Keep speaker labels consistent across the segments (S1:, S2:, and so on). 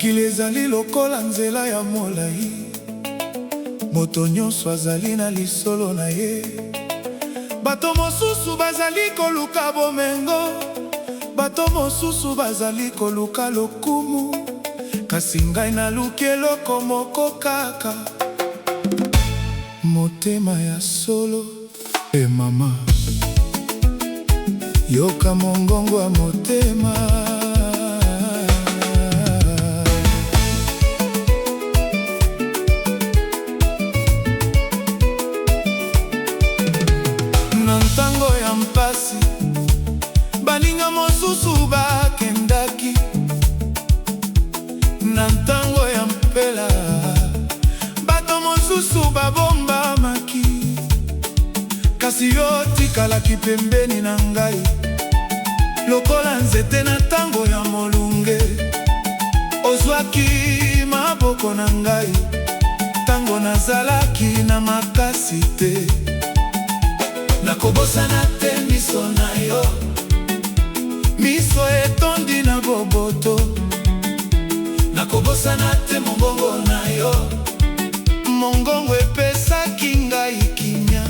S1: mokili ezali lokola nzela ya molai, moto nyonso azali na lisolo na ye. Bato mosusu bazali koluka bomengo, bato mosusu bazali koluka lokumu, kasi ngai naluki eloko moko kaka, motema ya solo. Mama, yoka mongongo ya motema. Na ntango ya mpasi, baninga mosusu bakendaki. Na ntango ya mpela, bato mosusu babombamaki. Kasi yo tikalaki pembeni na ngai, lokola nzete na ntango ya molunge. Ozwaki maboko na ngai, ntango nazalaki na makasi te. Nakobosana te miso na yo, miso etondi na boboto. Nakobosana te mongongo na yo, mongongo epesaki ngai kimia.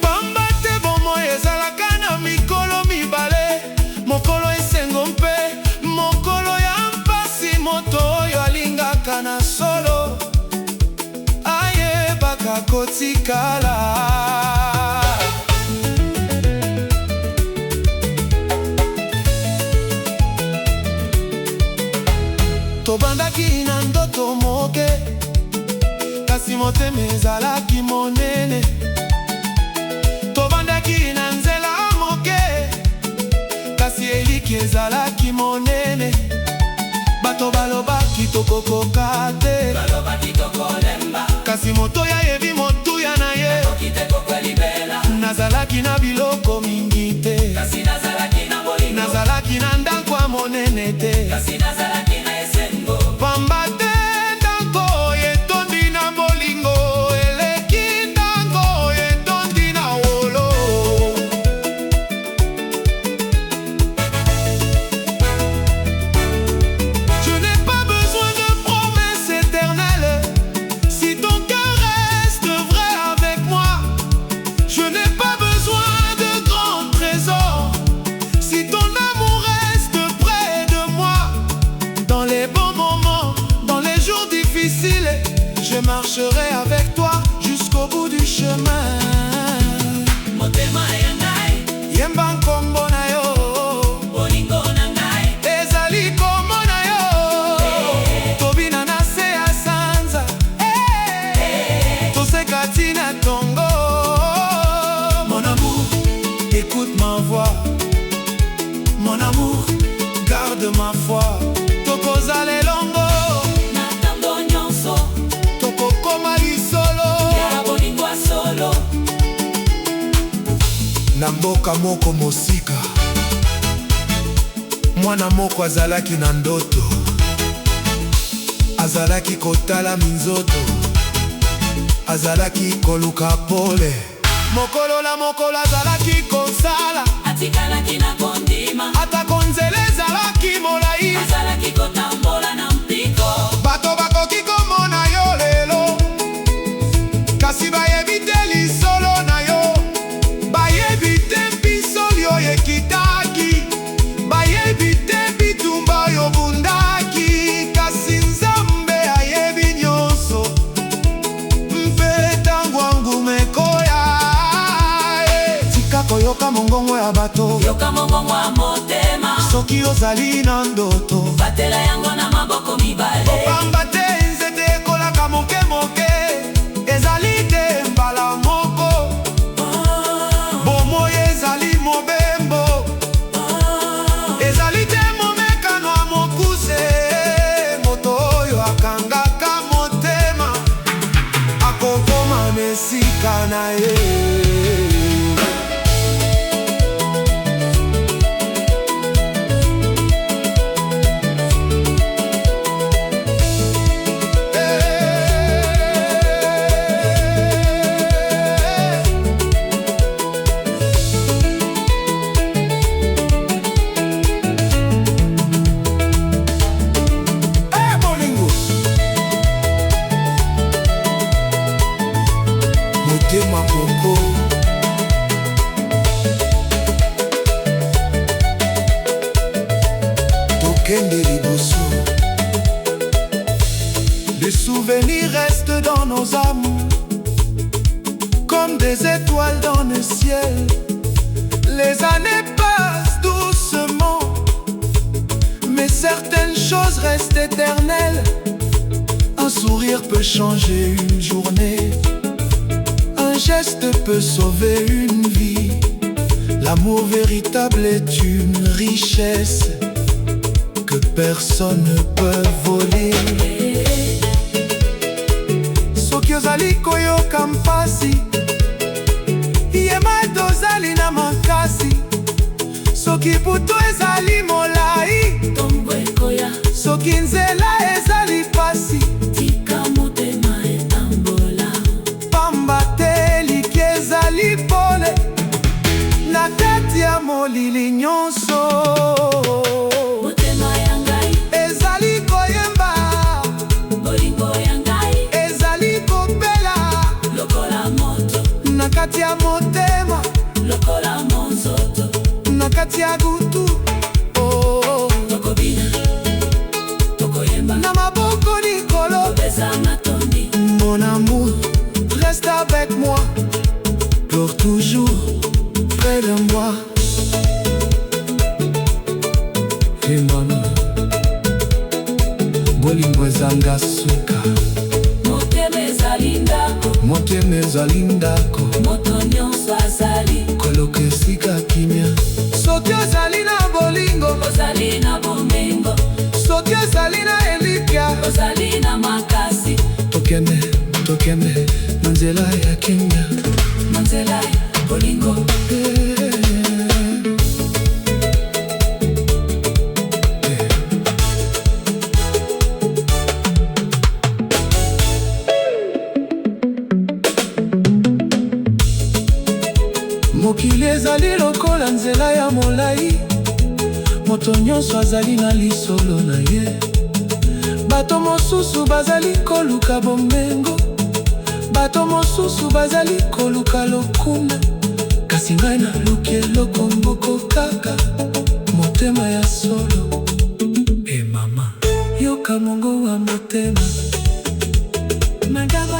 S1: Pamba te bomoi ezalaka na mikolo mibale, mokolo esengo mpe mokolo ya mpasi. Moto oyo alingaka na solo ayebaka kotikala. Tobandaki na ndoto moke, kasi motema ezalaki monene. Tobandaki na nzela moke, kasi eliki ezalaki monene. Bato balobaki tokokoka te, balobaki tokolemba, kasi moto yayebi motuya na ye. Nazalaki na biloko mingi te, kasi nazalaki na bolingo. Nazalaki na ndako ya monene te, kasi nazalaki na esengo. Pamba te ndako etondi na bolingo, eleki ndako etondi na wolo. Je n'ai pas besoin de promesses éternelles, si ton cœur reste vrai avec moi. Je n'ai pas besoin de grands trésors, si ton amour reste près de moi. Dans les bons moments, dans les jours difficiles, je marcherai avec toi jusqu'au bout du chemin. Motema ya ngai, yemba nkombo na yo, bolingo na ngai, ezali kombo na yo. Tobina na se ya sanza, toseka tina tongo. Mon amour, écoute ma voix. Mon amour, garde ma foi. Tokozala elongo na ntango nyonso, tokokoma lisolo ya bolingo ya solo. Na mboka moko mosika, mwana moko azalaki na ndoto, azalaki kotala minzoto, azalaki koluka pole. Mokolo na mokolo azalaki kosala, atikalaki na kondima. Atako nzela ezalaki molai, azalaki kotambola na mpiko. Bato bakoki komona yo lelo, kasi bayebi te lisolo na yo. Bayebi te mpisoli oyo ekitaki, bayebi te bitumba oyo bundaki. Kasi Nzambe ayebi nyonso, mpe tango angume ekoya. Tika koyoka mongongo ya bato, yoka mongongo ya motema. Soki ozali na ndoto, batela yango na maboko mibale. Opamba te nzete ekolaka moke moke, ezali te mbala moko. Bomoi ezali mobembo, ezali te momekano ya mokuse. Moto oyo akangaka motema, akokoma mesika na ye. motema moko. Tokende liboso. Les souvenirs restent dans nos âmes, comme des étoiles dans le ciel. Les années passent doucement, mais certaines choses restent éternelles. Un sourire peut changer une journée, un geste peut sauver une vie. L'amour véritable est une richesse que personne ne peut voler. Soki ozali koyoka mpasi, yema tozali na makasi. Soki butu ezali molai, tombo ekoya. Soki nzela ezali pasi, tika motema etambola. Pamba te liki ezali pole, na kati ya molili nyonso. Motema ya ngai ezali koyemba, bolingo ya ngai ezali kopela. Lokola moto na kati ya motema, lokola monzoto na kati ya gutu. Oh, tokobina, tokoyemba na maboko likolo, tobesa matondi. Mon amour, reste avec moi pour toujours près de moi. Hey mama, bolingo ezanga suka. Motema ezali ndako, motema ezali ndako. Moto nyonso azali koloka esika kimia. Soki ozali na bolingo, ozali na bomengo. Soki ozali na elikya, ozali na makasi. Tokende, tokende na nzela ya kimia, na nzela ya bolingo. Mokili ezali lokola nzela ya molai, moto nyonso azali na lisolo na ye. Bato mosusu bazali koluka bomengo, bato mosusu bazali koluka lokuna. Kasi ngai naluki eloko moko kaka, motema ya solo. E mama, yoka mongo wa motema.